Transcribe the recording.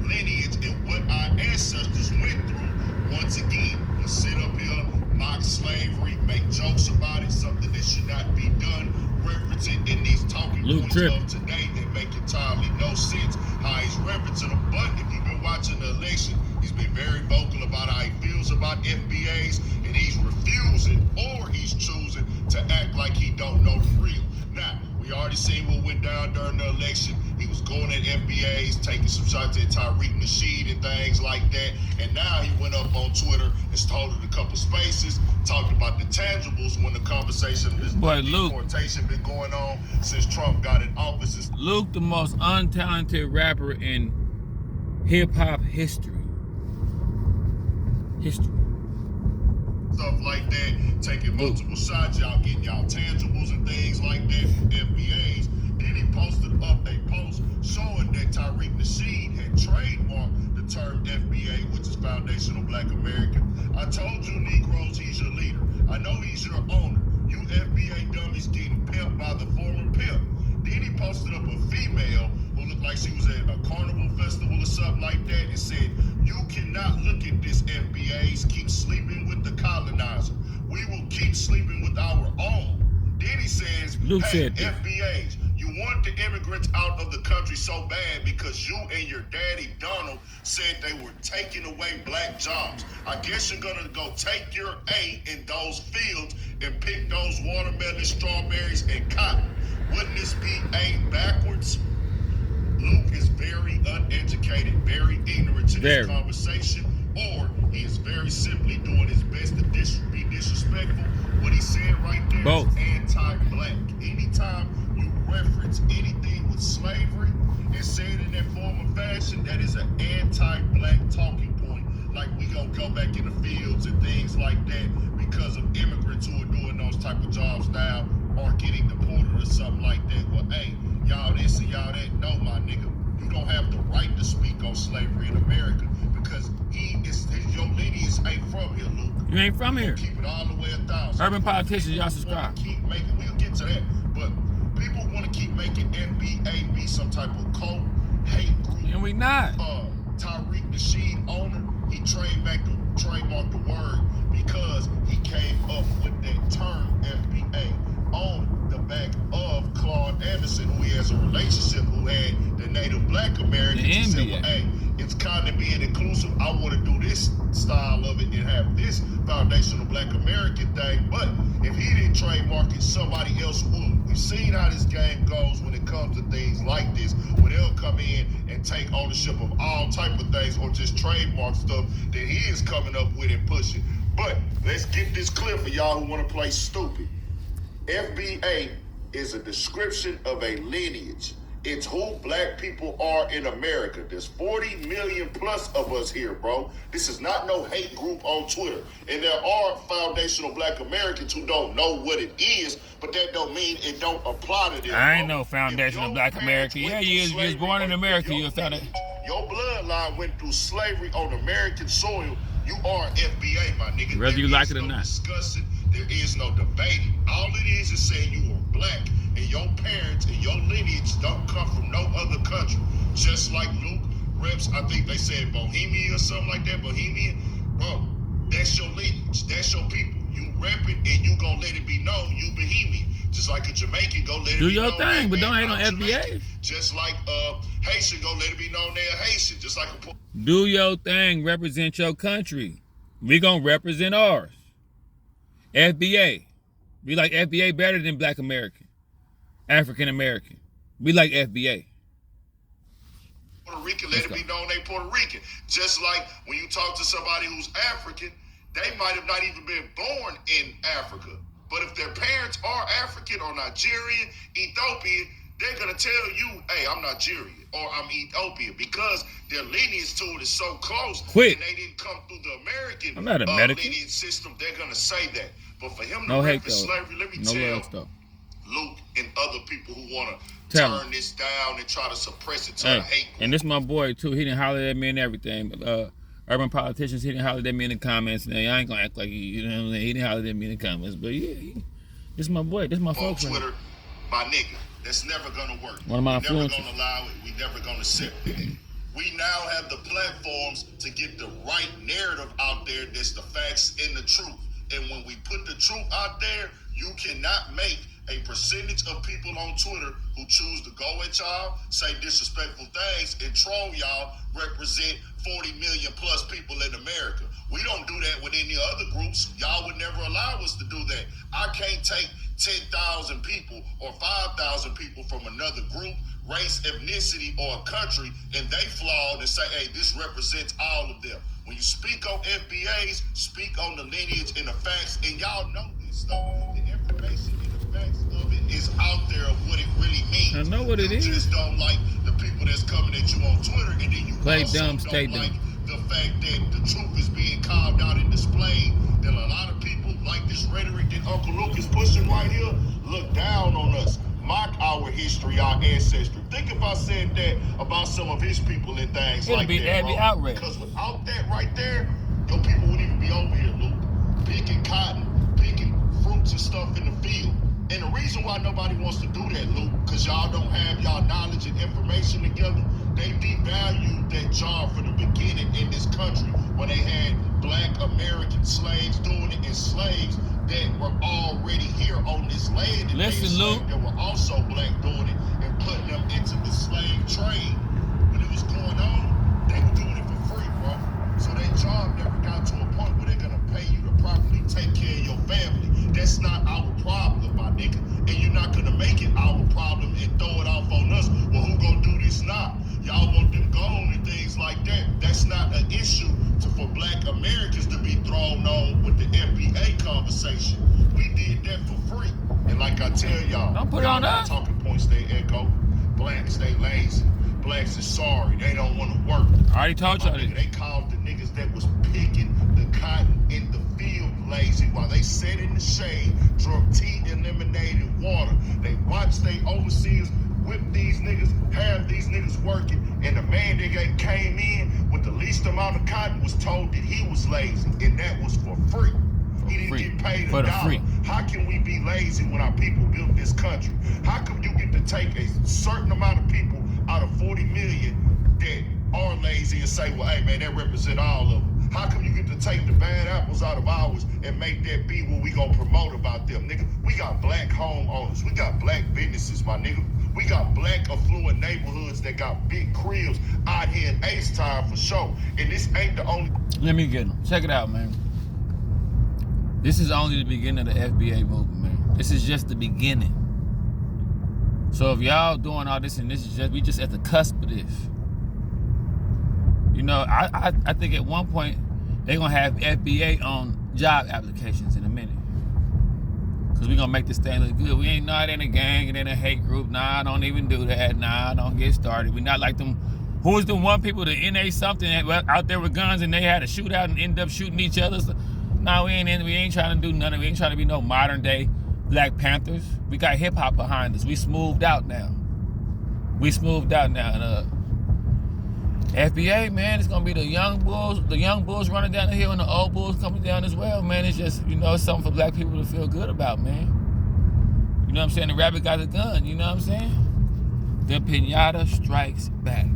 lineage and what our ancestors went through. Once again, you sit up here, mock slavery, make jokes about it, something that should not be done, reference it in these talking points of today that make entirely no sense. How he's referencing them, but if you've been watching the election, he's been very vocal about how he feels about FBAs, and he's refusing or he's choosing to act like he don't know the real. Now, we already seen what went down during the election. He was going at FBAs, taking some shots at Tariq, Nasheed, and things like that. And now he went up on Twitter and started a couple spaces, talked about the tangibles when the conversation of this deportation been going on since Trump got in office. Luke, the most untalented rapper in hip-hop history. Stuff like that, taking multiple shots, y'all getting y'all tangibles and things like that from FBAs. Then he posted up a post showing that Tariq Nasheed had trademarked the term FBA, which is Foundational Black American. I told you, Negroes, he's your leader. I know he's your owner. You FBA dummies getting pimped by the former pimp. Then he posted up a female who looked like she was at a carnival festival or something like that and said, you cannot look at this FBAs, keep sleeping with the colonizer. We will keep sleeping with our own. Then he says, hey, FBAs, you want the immigrants out of the country so bad because you and your daddy Donald said they were taking away black jobs. I guess you're gonna go take your A in those fields and pick those watermelons, strawberries, and cotton. Wouldn't this be A backwards? Luke is very uneducated, very ignorant to this conversation, or he is very simply doing his best to be disrespectful. What he said right there is anti-black. Anytime you reference anything with slavery and say it in that form of fashion, that is an anti-black talking point. Like we gonna go back in the fields and things like that because of immigrants who are doing those type of jobs now or getting deported or something like that. Well, hey, y'all this and y'all that. No, my nigga, you don't have the right to speak on slavery in America because your lineage ain't from here, Luke. You ain't from here. Keep it all the way 1,000. Urban politicians, y'all subscribe. We'll get to that, but people want to keep making FBA be some type of cult hate group. And we not. Tariq Nasheed owner, he trademarked the word because he came up with that term FBA on the back of Claude Anderson, who he has a relationship, who had the Native Black Americans. He said, well, hey, it's kind of being inclusive. I want to do this style of it and have this Foundational Black American thing. But if he didn't trademark it, somebody else would. We've seen how this game goes when it comes to things like this, where they'll come in and take ownership of all type of things or just trademark stuff that he is coming up with and pushing. But let's get this clear for y'all who want to play stupid. FBA is a description of a lineage. It's who black people are in America. There's 40 million plus of us here, bro. This is not no hate group on Twitter. And there are foundational black Americans who don't know what it is, but that don't mean it don't apply to them. I ain't no foundational black American. Yeah, you was born in America. You found it. Your bloodline went through slavery on American soil. You are FBA, my nigga. Whether you like it or not. Discussing. There is no debating. All it is saying you are black and your parents and your lineage don't come from no other country. Just like Luke reps, I think they said Bohemian or something like that. Bohemian, bro, that's your lineage. That's your people. You rep it and you gonna let it be known you Bohemian. Just like a Jamaican, go let it do be known. Do your thing, but don't hate on FBA. Jamaican. Just like Haitian, go let it be known they're Haitian. Just like a... Do your thing, represent your country. We gonna represent ours. FBA. We like FBA better than Black American. African American. We like FBA. Puerto Rican, let it be known they Puerto Rican. Just like when you talk to somebody who's African, they might have not even been born in Africa. But if their parents are African or Nigerian, Ethiopian, they're going to tell you, hey, I'm Nigerian or I'm Ethiopian because their lineage to it is so close. And they didn't come through the American lineage system. They're going to say that. But for him to reference slavery, let me tell Luke and other people who want to turn this down and try to suppress it to the hate. And this my boy, too. He didn't holler at me and everything. But urban politicians, he didn't holler at me in the comments. And I ain't going to act like you know what I'm saying? He didn't holler at me in the comments. But yeah, this my boy. This my folks. Twitter, my nigga. That's never going to work. One of my We're never going to allow it. We never going to accept it. We now have the platforms to get the right narrative out there that's the facts and the truth. And when we put the truth out there, you cannot make a percentage of people on Twitter who choose to go at y'all, say disrespectful things, and troll y'all represent 40 million plus people in America. We don't do that with any other groups. Y'all would never allow us to do that. I can't take 10,000 people or 5,000 people from another group, race, ethnicity, or a country, and they flawed and say, hey, this represents all of them. When you speak on FBAs, speak on the lineage and the facts, and y'all know this stuff. The information and the facts of it is out there of what it really means. I know what it is. You just don't like the people that's coming at you on Twitter, and then you Play also dumb, don't stay like dumb. the fact that the truth is being called out and displayed. That a lot of people like this rhetoric that Uncle Luke is pushing right here look down on us, mock our history, our ancestry. Think if I said that about some of his people and things It'll like be that, bro. outrage. Because without that right there, your people wouldn't even be over here, Luke, picking cotton, picking fruits and stuff in the field. And the reason why nobody wants to do that, Luke, because y'all don't have y'all knowledge and information together. They devalued that job from the beginning in this country when they had black American slaves doing it, and slaves that were already here on this land. And Listen, Luke. that were also black doing it and putting them into the slave trade. When it was going on, they were doing it for free, bro. So that job never got to a point where they're gonna pay you to properly take care of your family. That's not our problem, my nigga. And you're not gonna make it our problem and throw it off on us. Well, who gonna do this now? Y'all want them gone and things like that. That's not an issue for black Americans to be thrown on with the FBA conversation. We did that for free. And like I tell y'all, Don't put it on us. Talking points they echo. Blacks, they lazy. Blacks is sorry. They don't want to work. I already told y'all this. They called the niggas that was picking the cotton in the field lazy while they sat in the shade, drunk tea and lemonade and water. They watched they overseers whip these niggas, have these niggas working, and the man that came in with the least amount of cotton was told that he was lazy, and that was for free. He didn't get paid a dollar. How can we be lazy when our people built this country? How come you get to take a certain amount of people out of 40 million that are lazy and say, well, hey, man, that represent all of them? How come you get to take the bad apples out of ours and make that be what we gonna promote about them, nigga? We got black homeowners. We got black businesses, my nigga. We got black affluent neighborhoods that got big cribs out here in Ace Time for sure. And this ain't the only... Let me get them. Check it out, man. This is only the beginning of the FBA movement, man. This is just the beginning. So if y'all doing all this and this is just, we just at the cusp of this. You know, I think at one point they're gonna have FBA on job applications in a minute. Cause we gonna make this thing look good. We ain't not in a gang and in a hate group. Nah, don't even do that. Nah, don't get started. We not like them. Who was the one people that NA something out there with guns and they had a shootout and ended up shooting each other? So, nah, we ain't trying to do nothing. We ain't trying to be no modern day Black Panthers. We got hip hop behind us. We smoothed out now. And FBA, man, it's gonna be the young bulls running down the hill and the old bulls coming down as well, man. It's just, you know, it's something for black people to feel good about, man. You know what I'm saying? The rabbit got a gun, you know what I'm saying? The pinata strikes back.